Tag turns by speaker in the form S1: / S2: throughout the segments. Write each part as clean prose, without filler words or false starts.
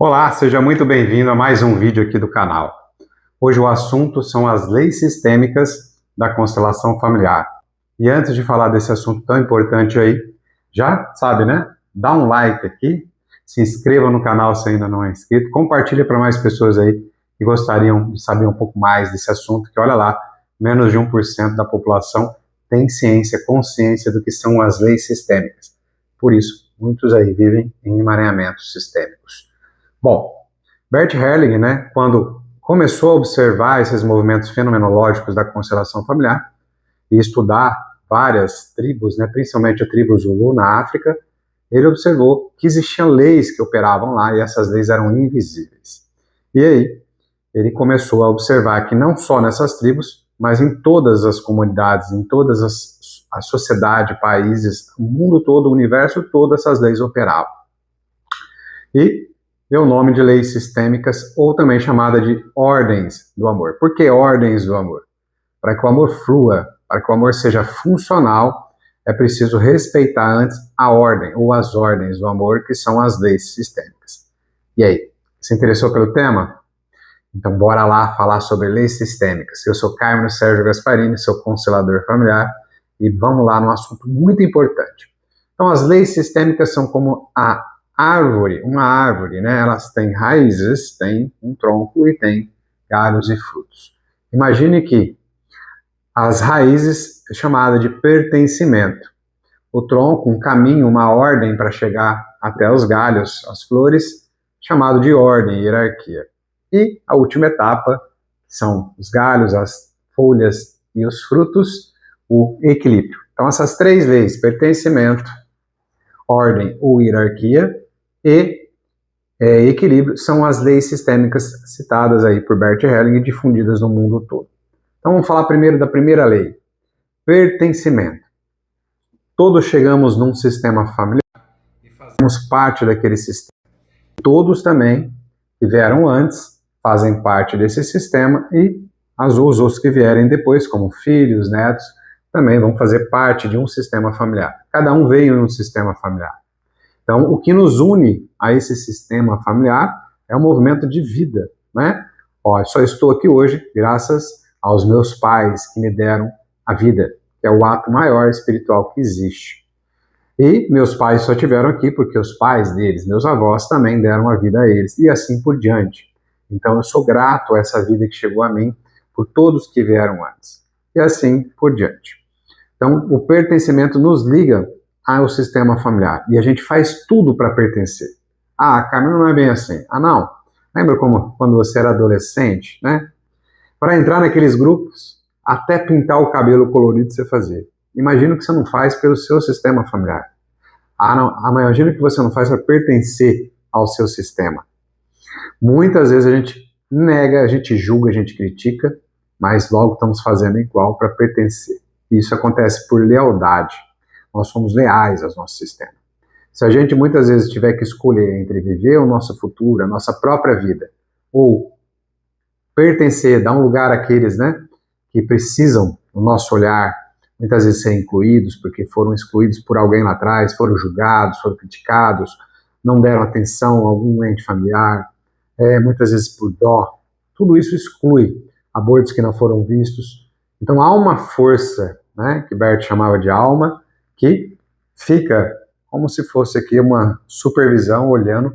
S1: Olá, seja muito bem-vindo a mais um vídeo aqui do canal. Hoje o assunto são as leis sistêmicas da constelação familiar. E antes de falar desse assunto tão importante aí, já sabe, né? Dá um like aqui, se inscreva no canal se ainda não é inscrito, compartilhe para mais pessoas aí que gostariam de saber um pouco mais desse assunto, que olha lá, menos de 1% da população tem ciência, consciência do que são as leis sistêmicas. Por isso, muitos aí vivem em emaranhamentos sistêmicos. Bom, Bert Helling, né, quando começou a observar esses movimentos fenomenológicos da constelação familiar e estudar várias tribos, né, principalmente a tribo Zulu na África, ele observou que existiam leis que operavam lá e essas leis eram invisíveis. E aí, ele começou a observar que não só nessas tribos, mas em todas as comunidades, em todas as sociedades, países, o mundo todo, o universo todo, essas leis operavam. E deu o nome de leis sistêmicas, ou também chamada de ordens do amor. Por que ordens do amor? Para que o amor flua, para que o amor seja funcional, é preciso respeitar antes a ordem, ou as ordens do amor, que são as leis sistêmicas. E aí, se interessou pelo tema? Então bora lá falar sobre leis sistêmicas. Eu sou Carmen Sérgio Gasparini, sou constelador familiar, e vamos lá num assunto muito importante. Então as leis sistêmicas são como a árvore, uma árvore, né? Elas têm raízes, têm um tronco e têm galhos e frutos. Imagine que as raízes é chamada de pertencimento. O tronco, um caminho, uma ordem para chegar até os galhos, as flores, chamado de ordem, hierarquia. E a última etapa, são os galhos, as folhas e os frutos, o equilíbrio. Então essas três leis, pertencimento, ordem ou hierarquia, e equilíbrio são as leis sistêmicas citadas aí por Bert Helling e difundidas no mundo todo. Então vamos falar primeiro da primeira lei, pertencimento. Todos chegamos num sistema familiar e fazemos parte daquele sistema. Todos também que vieram antes fazem parte desse sistema e os outros que vierem depois, como filhos, netos, também vão fazer parte de um sistema familiar. Cada um veio em um sistema familiar. Então, o que nos une a esse sistema familiar é o movimento de vida, né? Ó, eu só estou aqui hoje graças aos meus pais que me deram a vida, que é o ato maior espiritual que existe. E meus pais só estiveram aqui porque os pais deles, meus avós, também deram a vida a eles, e assim por diante. Então, eu sou grato a essa vida que chegou a mim por todos que vieram antes, e assim por diante. Então, o pertencimento nos liga ao sistema familiar. E a gente faz tudo para pertencer. Ah, Carmen, não é bem assim. Ah, não. Lembra como quando você era adolescente, né? Para entrar naqueles grupos, até pintar o cabelo colorido você fazia. Imagina que você não faz pelo seu sistema familiar. Ah, não. Imagina que você não faz para pertencer ao seu sistema. Muitas vezes a gente nega, a gente julga, a gente critica, mas logo estamos fazendo igual para pertencer. E isso acontece por lealdade. Nós somos leais ao nosso sistema. Se a gente muitas vezes tiver que escolher entre viver o nosso futuro, a nossa própria vida, ou pertencer, dar um lugar àqueles, né, que precisam, no nosso olhar, muitas vezes ser incluídos, porque foram excluídos por alguém lá atrás, foram julgados, foram criticados, não deram atenção a algum ente familiar, muitas vezes por dó, tudo isso exclui abortos que não foram vistos. Então há uma força, né, que Bert chamava de alma, que fica como se fosse aqui uma supervisão olhando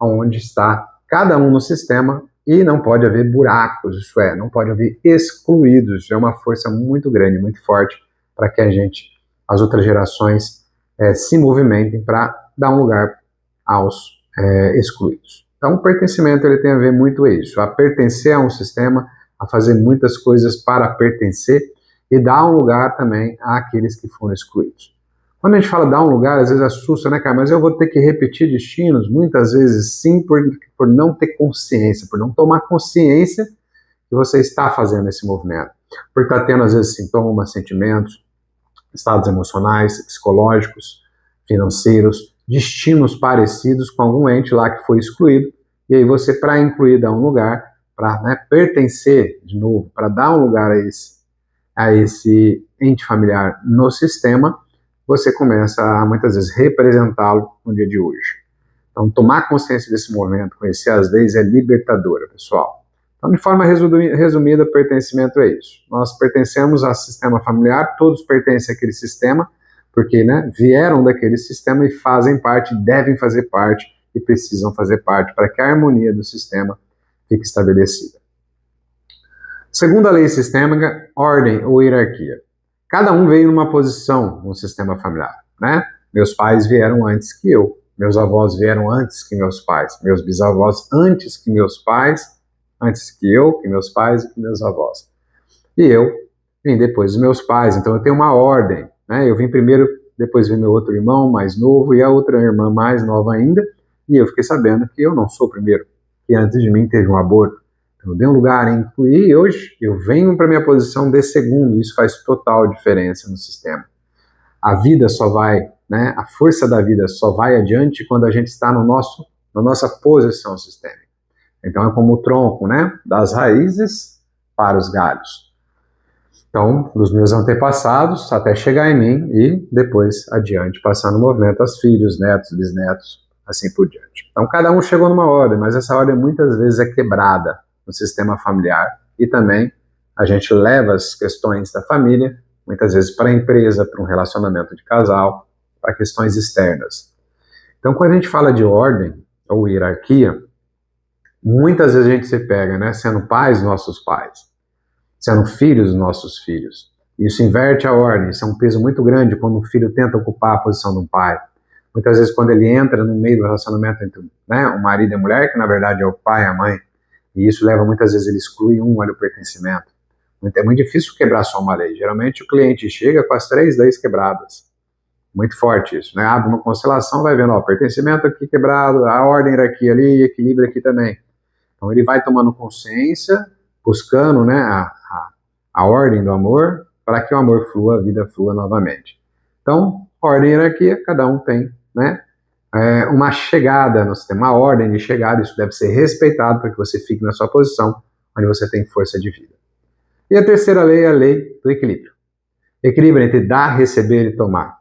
S1: aonde está cada um no sistema e não pode haver buracos, isso é, não pode haver excluídos. É uma força muito grande, muito forte para que as outras gerações se movimentem para dar um lugar aos excluídos. Então o pertencimento ele tem a ver muito isso, a pertencer a um sistema, a fazer muitas coisas para pertencer e dar um lugar também àqueles que foram excluídos. Quando a gente fala dar um lugar, às vezes assusta, né, cara? Mas eu vou ter que repetir destinos? Muitas vezes sim, por não ter consciência, por não tomar consciência que você está fazendo esse movimento. Por estar tendo, às vezes, sintomas, sentimentos, estados emocionais, psicológicos, financeiros, destinos parecidos com algum ente lá que foi excluído. E aí você, para incluir, dá um lugar, para, né, pertencer de novo, para dar um lugar a esse ente familiar no sistema, você começa a, muitas vezes, representá-lo no dia de hoje. Então, tomar consciência desse momento, conhecer as leis é libertadora, pessoal. Então, de forma resumida, pertencimento é isso. Nós pertencemos ao sistema familiar, todos pertencem àquele sistema, porque vieram daquele sistema e fazem parte, devem fazer parte e precisam fazer parte para que a harmonia do sistema fique estabelecida. Segunda lei sistêmica, ordem ou hierarquia. Cada um veio numa posição no sistema familiar, Meus pais vieram antes que eu, meus avós vieram antes que meus pais, meus bisavós antes que meus pais, antes que eu, que meus pais e que meus avós. E eu vim depois dos meus pais, então eu tenho uma ordem, Eu vim primeiro, depois veio meu outro irmão mais novo e a outra irmã mais nova ainda, e eu fiquei sabendo que eu não sou o primeiro, que antes de mim teve um aborto. Então, eu dei um lugar em incluir e hoje eu venho para a minha posição de segundo, e isso faz total diferença no sistema. A vida só vai, a força da vida só vai adiante quando a gente está na nossa posição sistêmica. Então é como o tronco, das raízes para os galhos. Então, dos meus antepassados até chegar em mim e depois adiante, passando o movimento aos filhos, netos, bisnetos, assim por diante. Então cada um chegou numa ordem, mas essa ordem muitas vezes é quebrada no sistema familiar e também a gente leva as questões da família, muitas vezes para a empresa, para um relacionamento de casal, para questões externas. Então quando a gente fala de ordem ou hierarquia, muitas vezes a gente se pega, sendo pais dos nossos pais, sendo filhos dos nossos filhos. Isso inverte a ordem, isso é um peso muito grande quando um filho tenta ocupar a posição de um pai. Muitas vezes quando ele entra no meio do relacionamento entre o marido e a mulher, que na verdade é o pai e a mãe, e isso leva muitas vezes ele exclui olha o pertencimento. É muito difícil quebrar só uma lei. Geralmente o cliente chega com as 3 leis quebradas. Muito forte isso, Abre uma constelação, vai vendo, pertencimento aqui quebrado, a ordem, hierarquia ali, equilíbrio aqui também. Então ele vai tomando consciência, buscando a ordem do amor, para que o amor flua, a vida flua novamente. Então, ordem e hierarquia, cada um tem uma chegada no sistema, uma ordem de chegada, isso deve ser respeitado para que você fique na sua posição, onde você tem força de vida. E a terceira lei é a lei do equilíbrio. Equilíbrio entre dar, receber e tomar.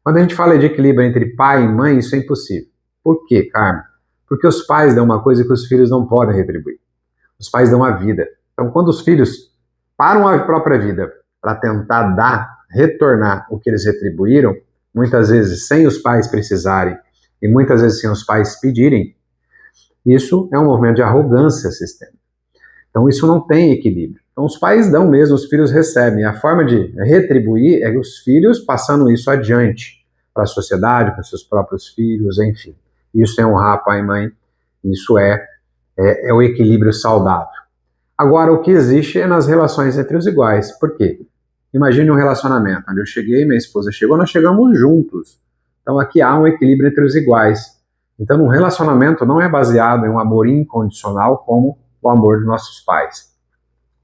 S1: Quando a gente fala de equilíbrio entre pai e mãe, isso é impossível. Por quê, Carmen? Porque os pais dão uma coisa que os filhos não podem retribuir. Os pais dão a vida. Então, quando os filhos param a própria vida para tentar retornar o que eles retribuíram, muitas vezes sem os pais precisarem e muitas vezes sem os pais pedirem, isso é um movimento de arrogância sistêmica. Então, isso não tem equilíbrio. Então, os pais dão mesmo, os filhos recebem. A forma de retribuir é os filhos passando isso adiante para a sociedade, para seus próprios filhos, enfim. Isso é honrar pai e mãe, isso é o equilíbrio saudável. Agora, o que existe é nas relações entre os iguais. Por quê? Imagine um relacionamento onde eu cheguei, minha esposa chegou, nós chegamos juntos. Então, aqui há um equilíbrio entre os iguais. Então, um relacionamento não é baseado em um amor incondicional como o amor dos nossos pais.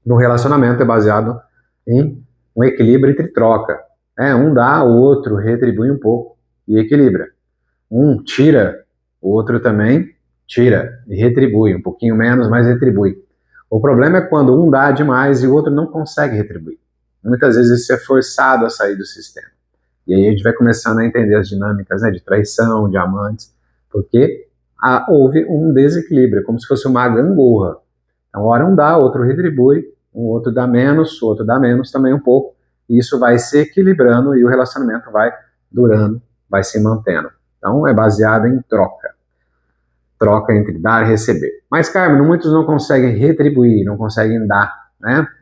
S1: No relacionamento é baseado em um equilíbrio entre troca. Um dá, o outro retribui um pouco e equilibra. Um tira, o outro também tira e retribui, um pouquinho menos, mas retribui. O problema é quando um dá demais e o outro não consegue retribuir. Muitas vezes isso é forçado a sair do sistema. E aí a gente vai começando a entender as dinâmicas de traição, de amantes, porque houve um desequilíbrio, como se fosse uma gangorra. Então, hora um dá, outro retribui, o outro dá menos, o outro dá menos também um pouco, e isso vai se equilibrando e o relacionamento vai durando, vai se mantendo. Então, é baseado em troca. Troca entre dar e receber. Mas, Carmen, muitos não conseguem retribuir, não conseguem dar,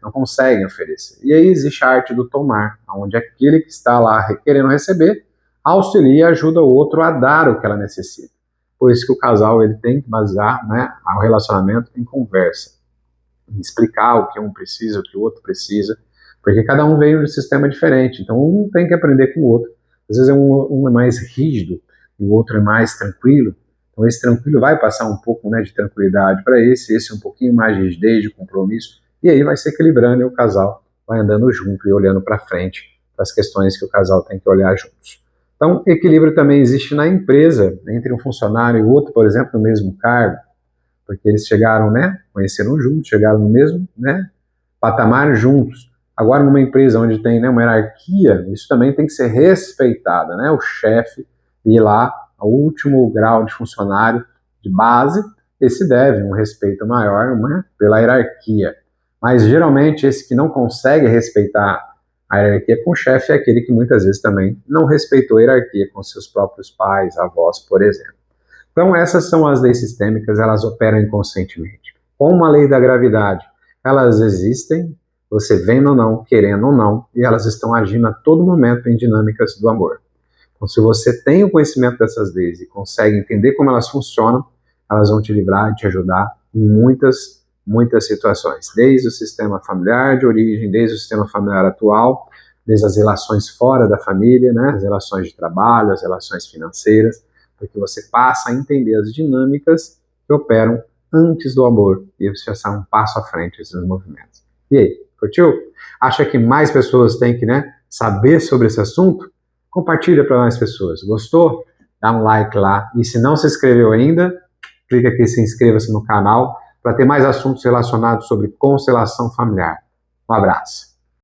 S1: não conseguem oferecer. E aí existe a arte do tomar, onde aquele que está lá querendo receber, auxilia e ajuda o outro a dar o que ela necessita. Por isso que o casal ele tem que basear o relacionamento em conversa, em explicar o que um precisa, o que o outro precisa, porque cada um veio de um sistema diferente, então um tem que aprender com o outro. Às vezes um é mais rígido e o outro é mais tranquilo, então esse tranquilo vai passar um pouco de tranquilidade para esse um pouquinho mais de rigidez, de compromisso, e aí vai se equilibrando e o casal vai andando junto e olhando para frente, para as questões que o casal tem que olhar juntos. Então, equilíbrio também existe na empresa, entre um funcionário e outro, por exemplo, no mesmo cargo, porque eles chegaram, conheceram juntos, chegaram no mesmo, patamar juntos. Agora, numa empresa onde tem uma hierarquia, isso também tem que ser respeitado, o chefe ir lá ao último grau de funcionário de base, esse deve um respeito maior, né, pela hierarquia. Mas geralmente esse que não consegue respeitar a hierarquia com o chefe é aquele que muitas vezes também não respeitou a hierarquia com seus próprios pais, avós, por exemplo. Então essas são as leis sistêmicas, elas operam inconscientemente. Como a lei da gravidade, elas existem, você vendo ou não, querendo ou não, e elas estão agindo a todo momento em dinâmicas do amor. Então se você tem o conhecimento dessas leis e consegue entender como elas funcionam, elas vão te livrar e te ajudar em muitas situações, desde o sistema familiar de origem, desde o sistema familiar atual, desde as relações fora da família, né, as relações de trabalho, as relações financeiras, porque você passa a entender as dinâmicas que operam antes do amor, e você já está um passo à frente desses movimentos. E aí, curtiu? Acha que mais pessoas têm que, né, saber sobre esse assunto? Compartilha para mais pessoas. Gostou? Dá um like lá. E se não se inscreveu ainda, clica aqui e se inscreva-se no canal para ter mais assuntos relacionados sobre constelação familiar. Um abraço.